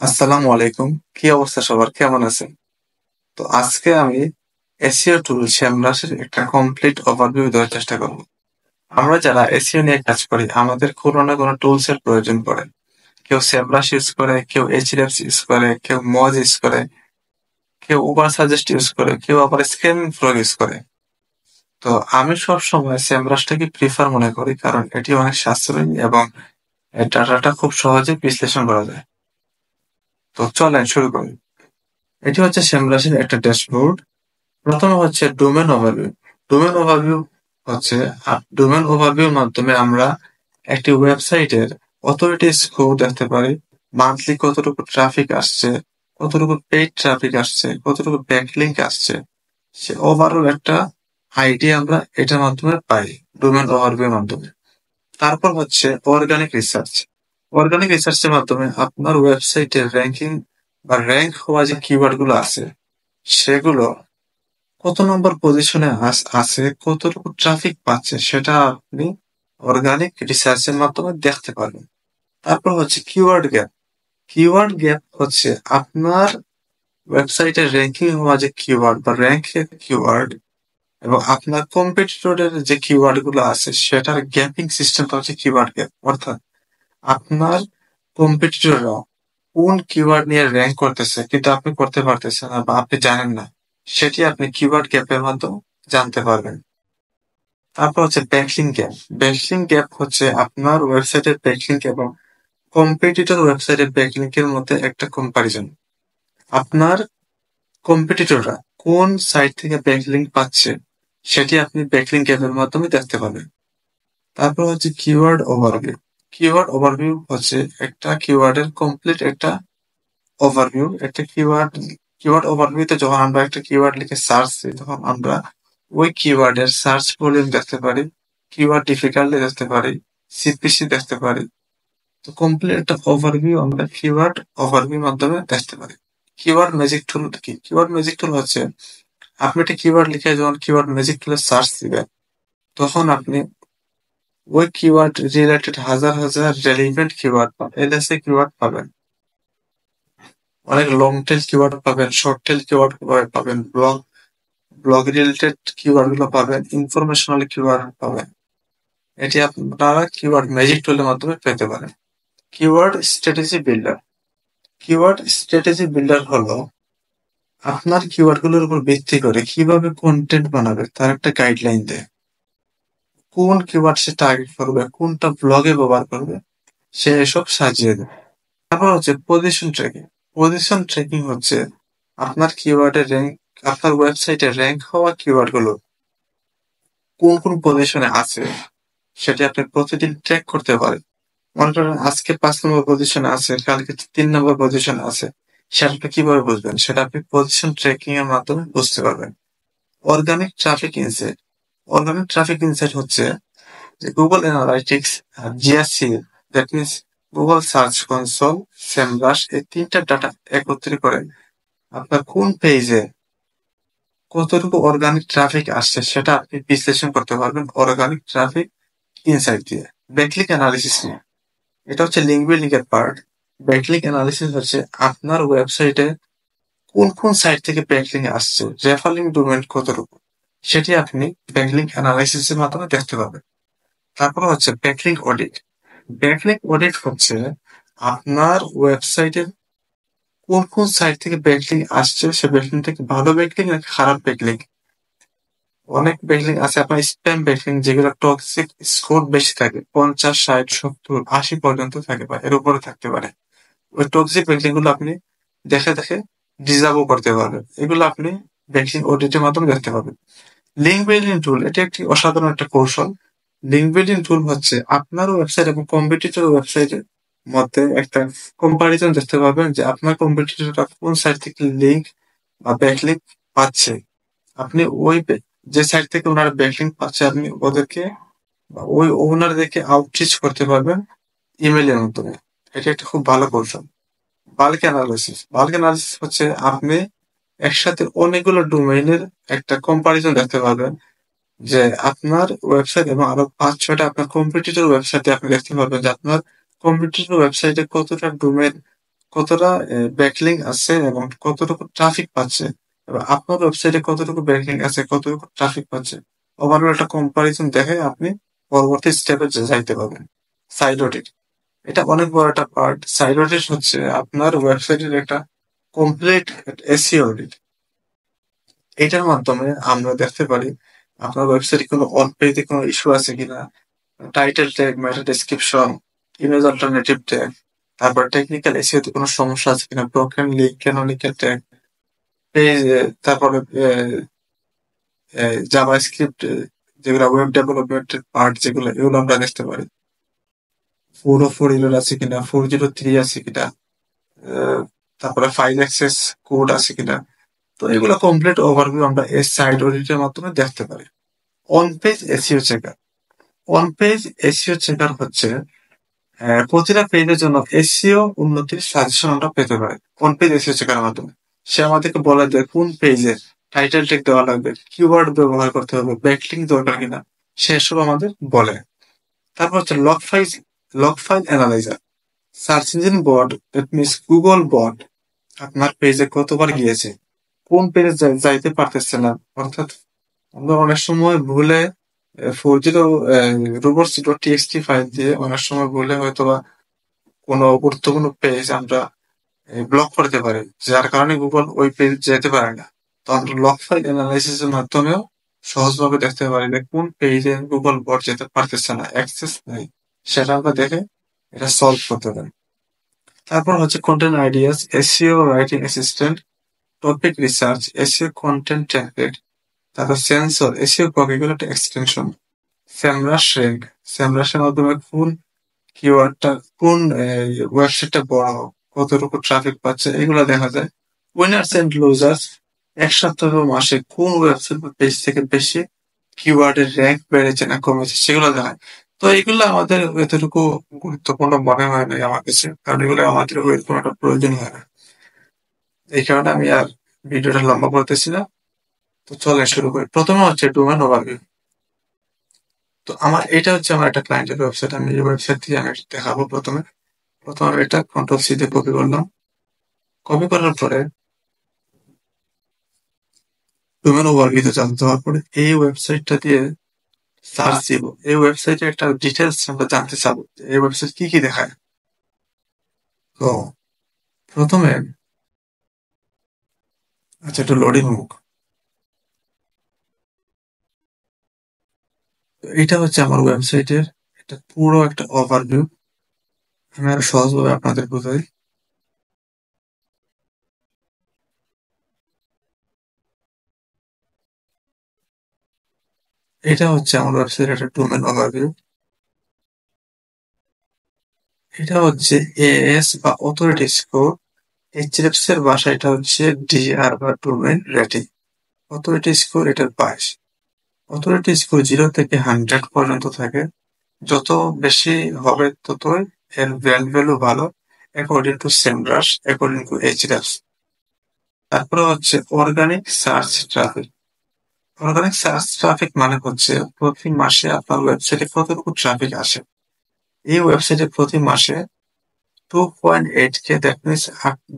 আসসালামু আলাইকুম। কি অবস্থা সবার? কেমন আছেন? তো আজকে আমি এসইও টুল সেমরাসের একটা কমপ্লিট ওভারভিউ দেওয়ার চেষ্টা করব। আমরা যারা এসইও নিয়ে কাজ করি আমাদের কোনো না কোনো টুলস এর প্রয়োজন পড়ে। কেউ সেমরাস ইউজ করে, কেউ এইচডিএফএস ইউজ করে, কেউ মজ ইউজ করে, কেউ উবার সাজেস্ট ইউজ করে, কেউ আবার স্ক্যানিং প্রো ইউজ করে। তো আমি সব সময় সেমরাসটাকে প্রিফার মনে করি কারণ এটি অনেক সাশ্রয়ী এবং এর ডাটাটা খুব সহজে বিশ্লেষণ করা যায়। তো চলেন শুরু করি। এটি হচ্ছে সেমরাসের একটা ড্যাশবোর্ড। প্রথমে হচ্ছে ডোমেন ওভারভিউ। ডোমেন ওভারভিউ হচ্ছে ডোমেন ওভারভিউর মাধ্যমে আমরা একটি ওয়েবসাইটের অথরিটি স্কোর দেখতে পারি, মান্থলি কতটুকু ট্রাফিক আসছে, কতটুকু পেইড ট্রাফিক আসছে, কতটুকু ব্যাকলিংক আসছে, সে ওভারঅল একটা আইডিয়া আমরা এটার মাধ্যমে পাই ডোমেন ওভারভিউর মাধ্যমে। তারপর হচ্ছে অর্গানিক রিসার্চ। অর্গানিক রিসার্চের মাধ্যমে আপনার ওয়েবসাইটের র্যাঙ্কিং বা র্যাঙ্ক হওয়া যে কিওয়ার্ড গুলো আছে সেগুলো কত নম্বর পজিশনে আছে, কতটুকু ট্রাফিক পাচ্ছে সেটা আপনি অর্গানিক রিসার্চের মাধ্যমে দেখতে পারবেন। তারপর হচ্ছে কিওয়ার্ড গ্যাপ। কিওয়ার্ড গ্যাপ হচ্ছে আপনার ওয়েবসাইটের র্যাঙ্কিং হওয়া যে কিওয়ার্ড বা র্যাঙ্কের কিওয়ার্ড এবং আপনার কম্পিটিটরের যে কিওয়ার্ড গুলো আছে সেটার গ্যাপিং সিস্টেমটা হচ্ছে কিওয়ার্ড গ্যাপ। অর্থাৎ আপনার কম্পিটিটররা কোন কিওয়ার্ড নিয়ে র্যাঙ্ক করতেছে কিন্তু আপনি করতে পারতেছেন না বা আপনি জানেন না, সেটি আপনি কিওয়ার্ড গ্যাপের মাধ্যমে জানতে পারবেন। তারপর হচ্ছে ব্যাকলিংক গ্যাপ। ব্যাকলিংক গ্যাপ হচ্ছে আপনার ওয়েবসাইটের ব্যাকলিংক এবং কম্পিটিটর ওয়েবসাইটের ব্যাকলিংক এর মধ্যে একটা কম্পারিজন। আপনার কম্পিটিটররা কোন সাইট থেকে ব্যাকলিংক পাচ্ছে সেটি আপনি ব্যাকলিংক গ্যাপের মাধ্যমে দেখতে পাবেন। তারপর হচ্ছে কিওয়ার্ড ওভারভিউ। কিওয়ার্ড ওভারভিউ হচ্ছে একটা কিওয়ার্ডের কমপ্লিট একটা ওভারভিউ। একটা কিওয়ার্ড ওভারভিউতে যখন আমরা একটা কিওয়ার্ড লিখে সার্চ দিই তখন আমরা ওই কিওয়ার্ডের সার্চ ভলিউম দেখতে পারি, কিওয়ার্ড ডিফিকাল্টি দেখতে পারি, সিপিসি দেখতে পারি। তো কমপ্লিট একটা ওভারভিউ আমরা কিওয়ার্ড ওভারভিউ মাধ্যমে দেখতে পারি। কিওয়ার্ড ম্যাজিক টুল কি? কিওয়ার্ড ম্যাজিক টুল হচ্ছে আপনি একটা কিওয়ার্ড লিখে যখন কিওয়ার্ড ম্যাজিক টুলে সার্চ দিবেন তখন আপনি ওই কিওয়ার্ড রিলেটেড হাজার হাজার রেলিভেন্ট কিওয়ার্ড বা এলএসএ কিওয়ার্ড পাবেন। অনেক লং টেল কিওয়ার্ড পাবেন, শর্ট টেল কিওয়ার্ড পাবেন, ব্লগ রিলেটেড কিওয়ার্ড গুলো পাবেন, ইনফরমেশনাল কিওয়ার্ড পাবেন। এটি আপনারা কিওয়ার্ড ম্যাজিক টুলের মাধ্যমে পেতে পারেন। Keyword strategy builder. Keyword strategy builder হলো আপনার কিওয়ার্ড গুলোর উপর ভিত্তি করে কিভাবে কন্টেন্ট বানাবে তার একটা গাইডলাইন দেয়। কোন কিওয়ার্ড সে টার্গেট করবে, কোনটা ব্লগে ব্যবহার করবে, সে এসব সাজিয়ে দেয়। তারপর হচ্ছে পজিশন ট্র্যাকিং। পজিশন ট্র্যাকিং হচ্ছে আপনার কিওয়ার্ডের র্যাঙ্ক, আপনার ওয়েবসাইটে র্যাঙ্ক হওয়া কিওয়ার্ড গুলো কোন কোন পজিশনে আছে সেটি আপনি প্রতিদিন ট্র্যাক করতে পারেন। মনে করেন আজকে 5 নম্বর পজিশনে আছে, কালকে 3 নম্বর পজিশনে আছে, সেটা আপনি কিভাবে বুঝবেন? সেটা আপনি পজিশন ট্র্যাকিং এর মাধ্যমে বুঝতে পারবেন। Organic traffic insight. Organic traffic insight হচ্ছে যে গুগল অ্যানালাইটিক্স আর GRC, that means Google Search Console, SEMrush, এই তিনটা ডাটা একত্রিত করে আপনার কোন পেজে কতটুকু অর্গানিক ট্রাফিক আসছে সেটা আপনি বিশ্লেষণ করতে পারবেন অর্গানিক ট্রাফিক ইনসাইট দিয়ে। ব্যাকলিক অ্যানালিসিস নিয়ে, এটা হচ্ছে লিঙ্ক বিল্ডিং এর পার্ট। ব্যাকলিক অ্যানালিসিস হচ্ছে আপনার ওয়েবসাইটে কোন কোন সাইট থেকে ব্যাকলিং আসছে, রেফারিং ডোমেন কতটুকু, সেটি আপনি ব্যাকলিং অ্যানালিসিস এর মাধ্যমে দেখতে পাবেন। তারপর হচ্ছে ব্যাকলিং অডিট। ব্যাকলিং অডিট হচ্ছে আপনার ওয়েবসাইটের কোন কোন সাইট থেকে ব্যাকলিং আসছে, সে ব্যাকলিং থেকে ভালো ব্যাকলিং নাকি খারাপ ব্যাকলিং। অনেক ব্যাকলিং আছে আপনার স্প্যাম ব্যাকলিং যেগুলো টক্সিক স্কোর বেশি থাকে, 50, 60, 70, 80 পর্যন্ত থাকে বা এর উপরে থাকতে পারে। ওই টক্সিক ব্যাকলিং গুলো আপনি দেখে দেখে ডিজাবও করতে পারবেন। এগুলো আপনি ব্যাকলিং অডিটের মাধ্যমে দেখতে পাবেন। লিঙ্ক বিল্ডিং টুল, এটি একটি অসাধারণ একটা কৌশল। লিঙ্ক বিল্ডিং টুল হচ্ছে আপনার ওয়েবসাইট এবং কম্পিটিটর ওয়েবসাইটের মধ্যে একটা কম্পারিজন দেখতে পাবেন যে আপনার কম্পিটিটররা কোন সাইট থেকে লিঙ্ক বা ব্যাকলিঙ্ক পাচ্ছে। আপনি যে সাইট থেকে ওনারা ব্যাকলিঙ্ক পাচ্ছে আপনি ওদেরকে বা ওই ওনারদেরকে আউটরিচ করতে পারবেন ইমেইলের মাধ্যমে। এটা একটা খুব ভালো কৌশল। Bulk analysis. বাল্ক অ্যানালিসিস হচ্ছে আপনি একসাথে অনেকগুলো ডোমেইনের একটা কম্পারিজন দেখতে পারবেন যে আপনার ওয়েবসাইট এবং আরো 5-6টা আপনার কম্পিটিটর ওয়েবসাইটে আপনি দেখতে পারবেন যে আপনার কম্পিটিটর ওয়েবসাইটে কতটা ডোমেইন কতটা ব্যাকলিং আছে এবং কতটুকু ট্রাফিক পাচ্ছে এবং আপনার ওয়েবসাইটে কতটুকু ব্যাকলিং আছে, কতটুকু ট্রাফিক পাচ্ছে। ওভারঅল একটা কম্পারিজন দেখে আপনি পরবর্তী স্টেপে যাইতে পারবেন। সাইট অডিট, এটা অনেক বড় একটা পার্ট। সাইট অডিট হচ্ছে আপনার ওয়েবসাইটের একটা কমপ্লিট এসইও অডিট। এটার মাধ্যমে আমরা দেখতে পারি আপনার ওয়েবসাইটে কোনো অন পেজে কোনো ইস্যু আছে কিনা, টাইটেল ট্যাগ, মেটা ডেসক্রিপশন, ইমেজ অল্টারনেটিভ ট্যাগ, তারপর টেকনিক্যাল এসইও তে কোনো সমস্যা আছে কিনা, broken link, canonical tag, page, তারপরে জাভাস্ক্রিপ্ট, যেগুলো ওয়েব ডেভেলপমেন্টের পার্ট, যেগুলো এগুলো আমরা দেখতে পারি। 404 এরর আছে কিনা, 403 আছে কিনা, আহ, তারপরে ফাইল অ্যাক্সেস কোড আছে কিনা। তো এগুলো কমপ্লিট ওভারভিউ আমরা এই সাইট অডিটের মাধ্যমে দেখতে পারি। On page SEO checker, on page SEO checker হচ্ছে প্রতিটা পেজের জন্য এসইও উন্নতির সাজেশন আমরা পেতে পারি অন পেজ এসইও চেকারের মাধ্যমে। সে আমাদেরকে বলে দেয় কোন পেজে টাইটেল ট্যাগ দেওয়া লাগবে, কিওয়ার্ড ব্যবহার করতে হবে, ব্যাকলিংক দরকার কিনা, সেসব আমাদের বলে। তারপর হচ্ছে log file analyzer, search engine bot, that means Google bot আপনার পেজে কতবার গিয়েছে, কোন পেজে যাইতে পারতেছে না। অর্থাৎ আমরা অনেক সময় ভুলে 40 রোবটস ডট টিএক্সটি ফাইল দিয়ে অনেক সময় ভুলে হয়তোবা কোনো গুরুত্বপূর্ণ পেজ আমরা ব্লক করতে পারি, যার কারণে গুগল ওই পেজ যেতে পারে না। তো আমরা লগ ফাইল অ্যানালাইসিস এর মাধ্যমেও সহজভাবে দেখতে পারি যে কোন পেজে গুগল বট যেতে পারতেছে না, অ্যাক্সেস নেই, সেটা আমরা দেখে এটা সলভ করতে পারি। তারপর হচ্ছে content ideas, SEO writing assistant, topic research, SEO content template, তারপর সেন্সর, এসইও কগ, এগুলো একটা এক্সটেনশন। সেমরাশ র্যাঙ্ক, সেমরাশের মাধ্যমে কোন কিওয়ার্ডটা, কোন ওয়েবসাইটটা বড়, কতটুকু ট্রাফিক পাচ্ছে, এগুলো দেখা যায়। উইনার্স এন্ড লুজার্স, এক সপ্তাহ বা মাসে কোন ওয়েবসাইট বা পেজ থেকে বেশি কিওয়ার্ডের র্যাঙ্ক বেড়েছে না কমেছে, সেগুলো দেখায়। তো এগুলো আমাদের এতটুকু গুরুত্বপূর্ণ মনে হয় না আমার কাছে, কারণ এগুলো আমাদের ওইরকম একটা প্রয়োজন হয় না। এই কারণে আমি আর ভিডিওটা লম্বা করতেছি না। তো চলে শুরু করি। প্রথমে হচ্ছে ডোমেন ওভারভিউ। তো এটা হচ্ছে আমার একটা ক্লায়েন্টের ওয়েবসাইট। আমি এই ওয়েবসাইট থেকে আমি দেখাবো। প্রথমে আমি এটা কন্ট্রোল সি দিয়ে কপি করলাম। কপি করার পরে ডোমেন ওভারভিউতে যাওয়ার পরে এই ওয়েবসাইটটা দিয়ে সার্চ দিব। এই ওয়েবসাইটে একটা ডিটেলস আমরা জানতে চাবো যে এই ওয়েবসাইট কি কি দেখায়। তো প্রথমে আচ্ছা, একটু লোডিং মুখ। এটা হচ্ছে আমার ওয়েবসাইটের এটা পুরো একটা ওভারভিউ। আমি আরো সহজভাবে আপনাদের বোঝাই। এটা হচ্ছে আমার ওয়েবসাইটের একটা ডোমেন ওভারভিউ। এটা হচ্ছে এএস বা অথরিটি স্কোর। এইচডিএফসি এর ভাষা এটা হচ্ছে ডিআর বা ডোমেন রেটিং। অথরিটি স্কোর এটার 22। অথরিটি স্কোর 0 থেকে 100 পর্যন্ত থাকে। যত বেশি হবে ততই এর ব্র্যান্ড ভ্যালু ভালো, according to SEMrush, according to HDFC. তারপরে হচ্ছে organic search traffic. Organic search traffic মানে হচ্ছে প্রতি মাসে আপনার ওয়েবসাইটে কতটুকু ট্রাফিক আসে। এই ওয়েবসাইটে প্রতি মাসে 2.8K, দ্যাট মিনস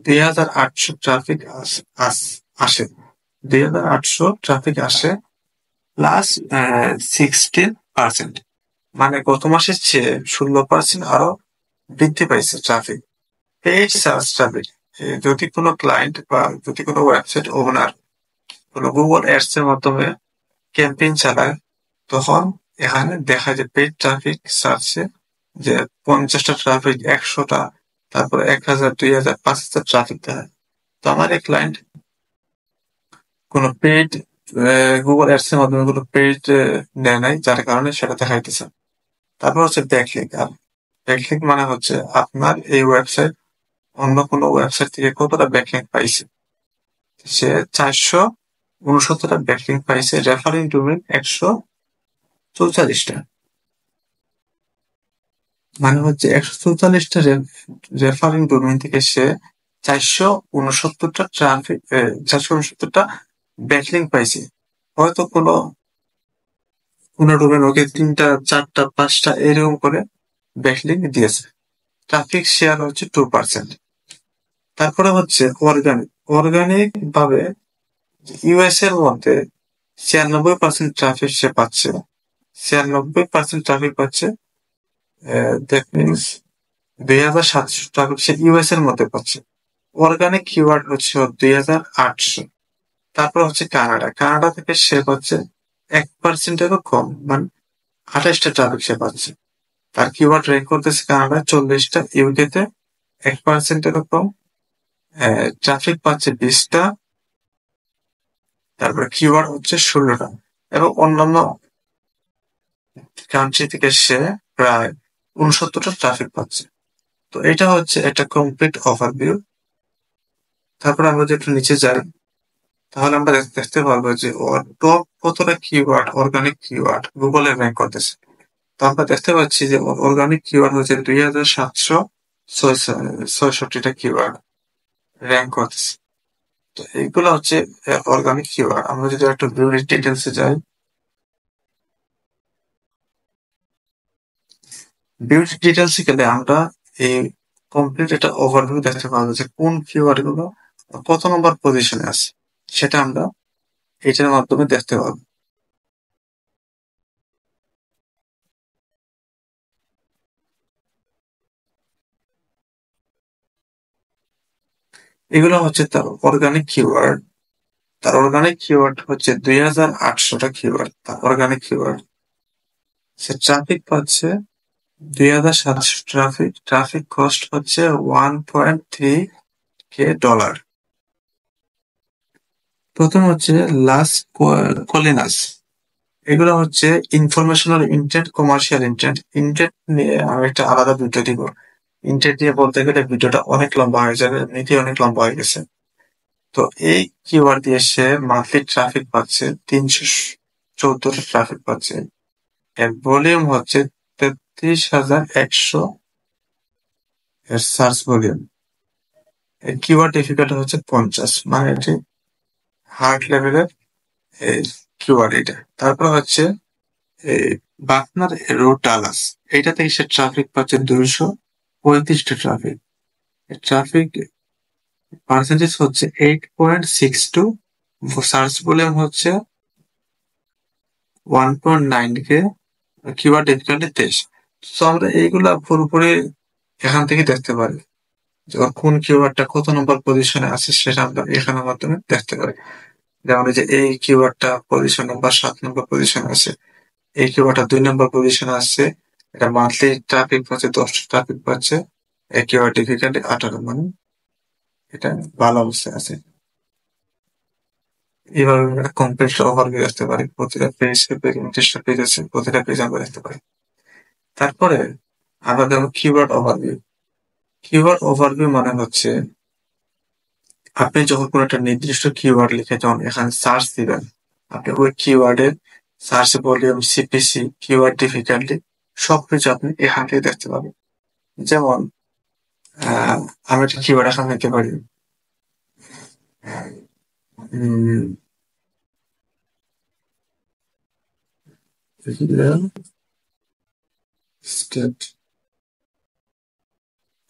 2800 ট্রাফিক আসে। 2800 ট্রাফিক আসে প্লাস 16%, মানে গত মাসের চেয়ে 16% আরো বৃদ্ধি পাইছে ট্রাফিক। পেইড সার্চ ট্রাফিক, যদি কোনো ক্লায়েন্ট বা যদি কোনো ওয়েবসাইট ওনার কোনো গুগল অ্যাডস এর মাধ্যমে ক্যাম্পেইন চালায়, তখন এখানে দেখা যায় পেইড ট্রাফিক সার্চে যে 50টা ট্রাফিক, 100টা, তারপর 1000, 2000, 5000 ট্রাফিক দেখায়। তো আমার এই ক্লায়েন্ট কোনো পেইড গুগল অ্যাডস এর মাধ্যমে কোনো পেইড নেয় নাই, যার কারণে সেটা দেখাইতেছে। তারপর হচ্ছে ব্যাকলিংক। আর ব্যাকলিংক মানে হচ্ছে আপনার এই ওয়েবসাইট অন্য কোনো ওয়েবসাইট থেকে কতটা ব্যাকলিংক পাইছে। সে 469টা ব্যাকলিংক পাইছে, রেফারিং ডোমেইন 144টা। মানে হচ্ছে 144টা রেফারিং ডোমেইন থেকে সে 469টা ট্রাফিক, 469টা ব্যাকলিংক পাইছে। হয়তো কোনো ডোমেইন ওকে 3টা, 4টা, 5টা এরকম করে ব্যাকলিংক দিয়েছে। ট্রাফিক শেয়ার হচ্ছে 2%। তারপরে হচ্ছে অর্গানিক। অর্গানিক ভাবে ইউএস এর মধ্যে 96% ট্রাফিক সে পাচ্ছে। 96% ট্রাফিক পাচ্ছে। That means 2700 traffic say US এর মধ্যে পাচ্ছে। অর্গানিক কিওয়ার্ড হচ্ছে 2800। তারপর হচ্ছে কানাডা। কানাডা থেকে সে পাচ্ছে 1%-এরও কম, মানে 28টা ট্রাফিক সে পাচ্ছে। তার কিওয়ার্ড র্যাঙ্ক করতেছে কানাডা 40টা, ইউকে তে 1%-এরও কম, ট্রাফিক পাচ্ছে 20টা, তারপরে কিওয়ার্ড হচ্ছে 16টা, এবং অন্যান্য কান্ট্রি থেকে সে প্রায় 69টা ট্রাফিক পাচ্ছে। তো এটা হচ্ছে একটা কমপ্লিট ওভারভিউ। তারপরে আমরা যদি একটু নিচে যাই, তাহলে আমরা দেখতে পারবো যে ওর টপ কতটা কিওয়ার্ড, অর্গানিক কিওয়ার্ড গুগলে র্যাঙ্ক করতেছে। তো আমরা দেখতে পাচ্ছি যে অর্গানিক কিওয়ার্ড হচ্ছে 2766টা কিওয়ার্ড র্যাঙ্ক করতেছে। তো এইগুলো হচ্ছে অর্গানিক কিওয়ার্ড। আমরা যদি একটু বিউটি ডিটেলসে যাই, বিউটি ডিটেলসে গেলে আমরা এই কমপ্লিট একটা ওভারভিউ দেখতে পাবো যে কোন কিওয়ার্ড গুলো কত নম্বর পজিশনে আছে, সেটা আমরা এটার মাধ্যমে দেখতে পাবো। এগুলো হচ্ছে তার অর্গানিক কিওয়ার্ড। তার অর্গানিক কিওয়ার্ড হচ্ছে 2800টা কিওয়ার্ড তার অর্গানিক কিওয়ার্ড। সে ট্রাফিক পাচ্ছে 2700 ট্রাফিক। ট্রাফিক কস্ট হচ্ছে 1.3 কে ডলার। প্রথম হচ্ছে লাস কলিনাস। এগুলো হচ্ছে informational intent, commercial intent. Intent নিয়ে আমি একটা আলাদা ভিডিও দিব। ইন্টেন্ট নিয়ে বলতে গেলে ভিডিওটা অনেক লম্বা হয়ে যাবে, এমনিতে অনেক লম্বা হয়ে গেছে। তো এই কিওয়ার্ড দিয়ে সে মান্থলি ট্রাফিক পাচ্ছে 314টা ট্রাফিক পাচ্ছে। এর ভলিউম হচ্ছে 33,100 এর সার্চ ভলিউম। এর কিওয়ার্ড ডিফিকাল্টি হচ্ছে 50, মানে এটি হার্ড লেভেলের কিওয়ার্ড এটা। তারপর হচ্ছে এই বাকনার রোড ডালাস, এইটা থেকে সে ট্রাফিক পাচ্ছে 235টা ট্রাফিক। ট্রাফিক পার্সেন্টেজ হচ্ছে 8.62, সার্চ ভলিউম হচ্ছে 1.9 কে, কিওয়ার্ড ডিফিকাল্টি 23। তো আমরা এইগুলা পুরোপুরি এখান থেকে দেখতে পারি যে ওর কোন কিওয়ার্ডটা কত নম্বর পজিশনে আছে, সেটা আমরা এখানের মাধ্যমে দেখতে পারি। যেমন এই যে এই কিওয়ার্ডটা পজিশন নাম্বার 7 নম্বর পজিশনে আছে, এই কিওয়ার্ডটা 2 নম্বর পজিশনে আসছে, এটা মান্থলি ট্রাফিক পাচ্ছে 10টা ট্রাফিক পাচ্ছে, এই কিওয়ার্ড ডিফিকাল্টি 18, মানে এটা ভালো অবস্থায় আছে। এইভাবে আমরা কমপ্লিট ওভারভিউ আসতে পারি। প্রতিটা পেজ 29টা পেজ আছে, প্রতিটা পেজ আমরা দেখতে পারি। তারপরে আমরা দেখো কিওয়ার্ড ওভারভিউ। কিওয়ার্ড ওভারভিউ মানে হচ্ছে আপনি যখন কোনো একটা নির্দিষ্ট কিওয়ার্ড লিখে যখন এখানে সার্চ দিবেন, আপনি ওই কিওয়ার্ডের search volume, CPC, keyword difficulty সবকিছু আপনি এখান থেকে দেখতে পাবেন। যেমন আমি একটা কিওয়ার্ড এখানে নিতে পারি, state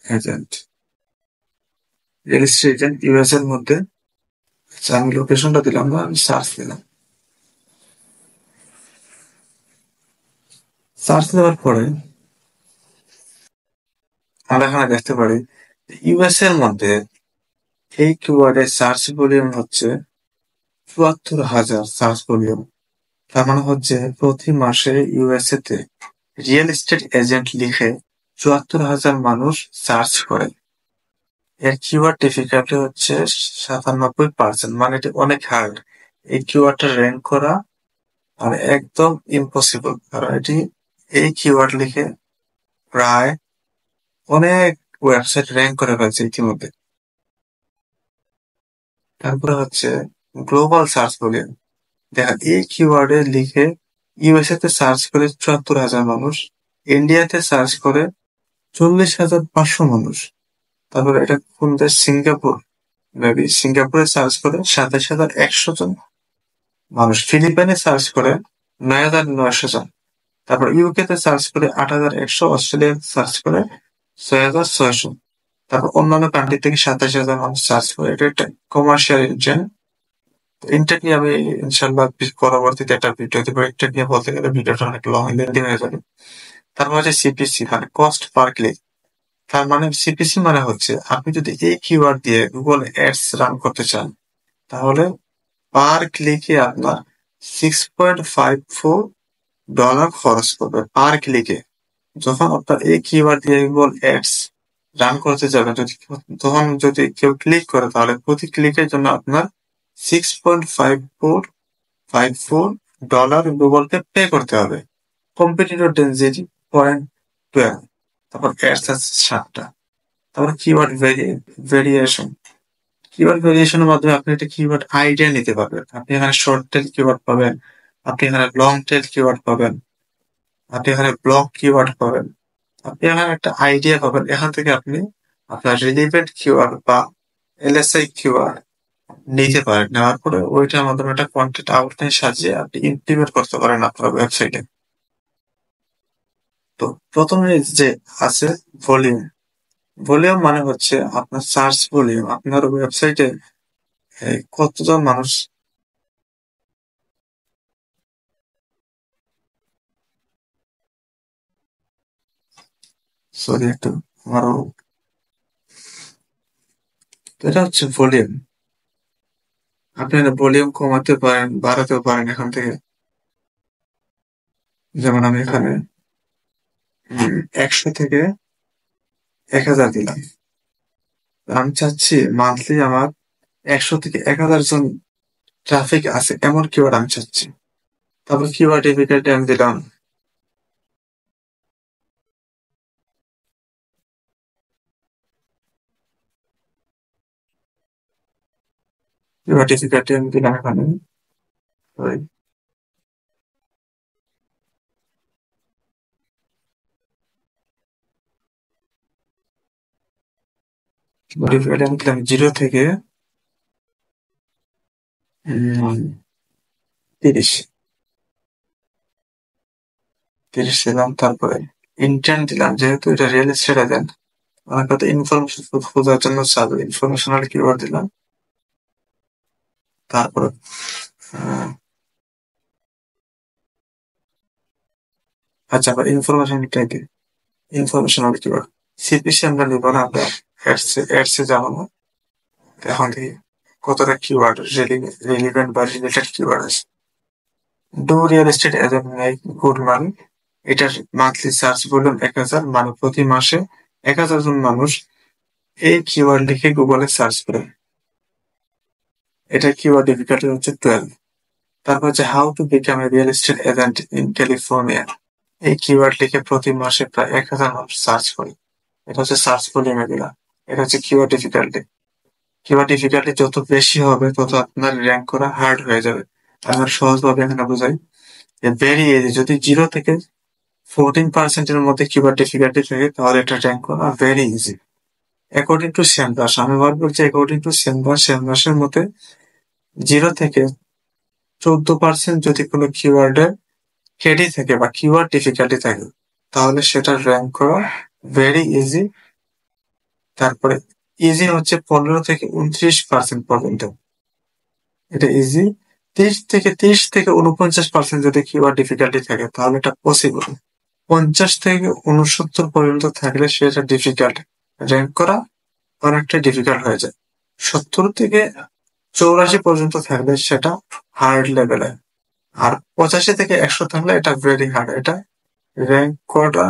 agent, real estate agent US এর মধ্যে। আচ্ছা, আমি লোকেশনটা দিলাম না, আমি সার্চ দিলাম। সার্চ দেওয়ার পরে আমরা এখানে দেখতে পারি ইউএস এর মধ্যে এই কিওয়ার্ডের সার্চ ভলিউম হচ্ছে 74,000 সার্চ ভলিউম। তার মানে হচ্ছে প্রতি মাসে ইউএসএ তে রিয়েল এস্টেট এজেন্ট লিখে 74,000 মানুষ সার্চ করে। এর কিওয়ার্ড ডিফিকাল্টি হচ্ছে 97%, মানে এটি অনেক হার্ড। এই কিওয়ার্ডটা র্যাঙ্ক করা আর একদম ইম্পসিবল, কারণ এটি এই কিওয়ার্ড লিখে প্রায় অনেক ওয়েবসাইট র্যাঙ্ক করে ফেলছে ইতিমধ্যে। তারপরে হচ্ছে গ্লোবাল সার্চ ভলিউম। দেখা এই কিওয়ার্ডে লিখে ইউএসএ তে সার্চ করে 74,000 মানুষ, ইন্ডিয়াতে সার্চ করে 40,500 মানুষ। তারপরে এটা কোন দেশ, সিঙ্গাপুর, মেবি সিঙ্গাপুরে সার্চ করে 27,100 জন মানুষ, ফিলিপাইনে সার্চ করে 9,900 জন, তারপর ইউকে তে সার্চ করে 8,100, অস্ট্রেলিয়া সার্চ করে 6,600। তারপর অন্যান্য কান্ট্রি থেকে 27,000 মানুষ সার্চ করে। এটা একটা কমার্শিয়াল ইঞ্জিন। এটা নিয়ে আমি ইনশাল্লাহ পরবর্তীতে একটা ভিডিও দিব। এটা নিয়ে বলতে গেলে ভিডিওটা অনেক লং লেন্থি হয়ে যাবে। তারপর হচ্ছে সিপিসি, মানে কস্ট পার ক্লিক। তার মানে সিপিসি মানে হচ্ছে আপনি যদি এই কিওয়ার্ড দিয়ে গুগল অ্যাডস রান করতে চান, তাহলে পার ক্লিকে আপনার $6.54 খরচ পড়বে পার ক্লিকে। যখন আপনার এই কিওয়ার্ড দিয়ে গুগল অ্যাডস রান করতে যাবেন, তখন যদি কেউ ক্লিক করে, তাহলে প্রতি ক্লিকের জন্য আপনার $6.54 গুগলকে পে করতে হবে। Competitor density 0.12। তারপর অ্যাডস আছে 7টা। তারপর কিওয়ার্ড ভেরিয়েশন। কিওয়ার্ড ভেরিয়েশনের মাধ্যমে আপনি একটা কিওয়ার্ড আইডিয়া নিতে পারবেন। আপনি এখানে শর্ট টেল কিওয়ার্ড পাবেন, আপনি এখানে লং টেল কিওয়ার্ড পাবেন, আপনি এখানে ব্লক কিওয়ার্ড পাবেন, আপনি এখানে একটা আইডিয়া পাবেন। এখান থেকে আপনি আপনার রিলিভেন্ট কিওয়ার্ড বা এলএসআই কিওয়ার্ড নিতে পারেন। নেওয়ার পরে ওইটার মাধ্যমে একটা কন্টেন্ট আউটলাইন সাজিয়ে আপনি ইমপ্লিমেন্ট করতে পারেন আপনার ওয়েবসাইটে। তো প্রথমে যে আছে ভলিউম। ভলিউম মানে হচ্ছে আপনার সার্চ ভলিউম। আপনার ওয়েবসাইটে কতজন মানুষ, সরি একটু আমারও, এটা হচ্ছে ভলিউম। আপনি ভলিউম কমাতে পারেন, বাড়াতেও পারেন এখান থেকে। যেমন আমি এখানে 100 থেকে 1000 দিলাম। আমি চাচ্ছি মান্থলি আমার 100 থেকে 1000 জন ট্রাফিক আছে এমন কিওয়ার্ড আমি চাচ্ছি। তারপর কিওয়ার্ড ডিফিকাল্টি আমি দিলাম কিওয়ার্ড ডিফিকাল্টি আমি দিলাম এখানে ডিফিকাল্টি আমি দিলাম 0 থেকে 30। 30 দিলাম। তারপরে ইন্টেন্ট দিলাম, যেহেতু এটা রিয়েল এস্টেট এজেন্ট, আমার কথা ইনফরমেশন খোঁজার জন্য চালু ইনফরমেশনাল কিওয়ার্ড দিলাম। তারপরে আচ্ছা, আবার ইনফরমেশন টাইপে ইনফরমেশনাল কিওয়ার্ড। সিপিসি আমরা নিব না, আমরা অ্যাডসে যাবো না। এখন থেকে কতটা কিওয়ার্ড রিলিভেন্ট বা রিলেটেড কিওয়ার্ড আছে। Do real estate agent make good মানি। এটার মান্থলি সার্চ ভলিউম 1000, মানে প্রতি মাসে 1000 জন মানুষ এই কিওয়ার্ড লিখে গুগলে সার্চ করে। এটা কিওয়ার্ড ডিফিকাল্টি হচ্ছে 12। তারপর হচ্ছে how to become a real estate agent in California. এই কিওয়ার্ড লিখে প্রতি মাসে প্রায় 1000 মানুষ সার্চ করে। এটা হচ্ছে সার্চ ভলিউমে দিলাম। এটা হচ্ছে কিওয়ার্ড ডিফিকাল্টি। কিওয়ার্ড ডিফিকাল্টি যত বেশি হবে, তত আপনার র্যাঙ্ক করা হার্ড হয়ে যাবে। আমার সহজভাবে এখানে বোঝাই যে ভেরি ইজি। যদি 0 থেকে 14% এর মধ্যে কিওয়ার্ড ডিফিকাল্টি থাকে, তাহলে এটা র্যাঙ্ক করা ভেরি ইজি। অ্যাকর্ডিং টু সেমবাস, আমি বলবো যে অ্যাকর্ডিং টু সেমবাসের মতে 0 থেকে 14% যদি কোনো কিওয়ার্ডে কেডি থাকে বা কিওয়ার্ড ডিফিকাল্টি থাকে, তাহলে সেটা র্যাঙ্ক করা ভেরি ইজি। তারপরে ইজি হচ্ছে 15 থেকে 29% পর্যন্ত, এটা ইজি। 30 থেকে 49% যদি কিওয়ার্ড ডিফিকাল্টি থাকে, তাহলে এটা পসিবল। 50 থেকে 69 পর্যন্ত থাকলে সেটা ডিফিকাল্ট, র্যাঙ্ক করা অনেকটা ডিফিকাল্ট হয়ে যায়। 70 থেকে 84 পর্যন্ত থাকলে সেটা হার্ড লেভেলে। আর 85 থেকে 100 থাকলে এটা ভেরি হার্ড, এটা র্যাঙ্ক করাটা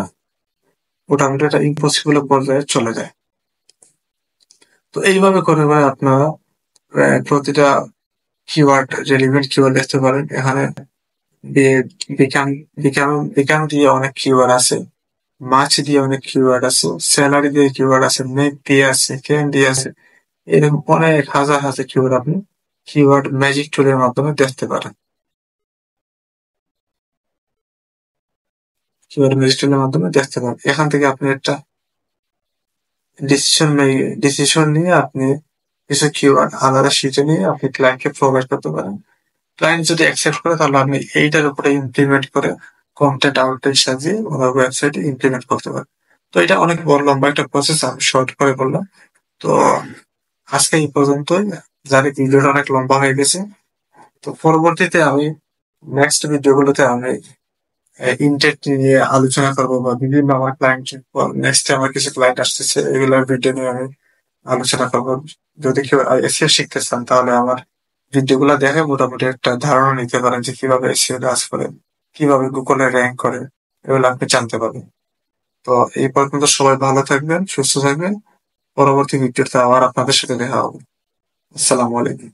মোটামুটি এটা ইম্পসিবল পর্যায়ে চলে যায়। তো এইভাবে করে করে আপনারা প্রতিটা কিওয়ার্ড রেলিভেন্ট কিওয়ার্ড লিখতে পারেন। এখানে বিকাম বিকাম দিয়ে অনেক কিওয়ার্ড আছে, মাছ দিয়ে অনেক কিওয়ার্ড আছে, স্যালারি দিয়ে কিওয়ার্ড আছে, মেক দিয়ে আছে, ক্যান দিয়ে আছে। এরকম অনেক হাজার হাজার কিওয়ার্ড আপনি কিওয়ার্ড ম্যাজিক টুলের মাধ্যমে দেখতে পারেন। কিওয়ার্ড ম্যাজিক টুলের মাধ্যমে দেখতে পারেন। এখান থেকে আপনি একটা ডিসিশন নিয়ে আপনি কিছু কিওয়ার্ড আলাদা শিটে নিয়ে আপনি ক্লায়েন্টকে প্রোভাইড করতে পারেন। ক্লায়েন্ট যদি অ্যাকসেপ্ট করে, তাহলে আপনি এইটার উপরে ইমপ্লিমেন্ট করে কন্টেন্ট আউটলাইন সাজিয়ে ওনার ওয়েবসাইটে ইমপ্লিমেন্ট করতে পারেন। তো তো এটা অনেক বড় লম্বা একটা প্রসেস, আমি শর্ট করে বললাম। তো আজকে এই পর্যন্তই। জানি ভিডিওটা অনেক লম্বা হয়ে গেছে। তো পরবর্তীতে আমি নেক্সট ভিডিওগুলোতে আমি ইনটেক নিয়ে আলোচনা করবো, বা বিভিন্ন আমার ক্লায়েন্ট, নেক্সট আমার কিছু ক্লায়েন্ট আসতেছে, এগুলোর ভিডিও নিয়ে আমি আলোচনা করবো। যদি কেউ এসিও শিখতে চান তাহলে আমার ভিডিও গুলা দেখে মোটামুটি একটা ধারণা নিতে পারেন যে কিভাবে এসিও কাজ করে, কিভাবে গুগলে র্যাঙ্ক করে, এগুলো আপনি জানতে পারবেন। তো এই পর্যন্ত সবাই ভালো থাকবেন, সুস্থ থাকবেন। পরবর্তী ভিডিওতে আবার আপনাদের সাথে দেখা হবে। আসসালামু আলাইকুম।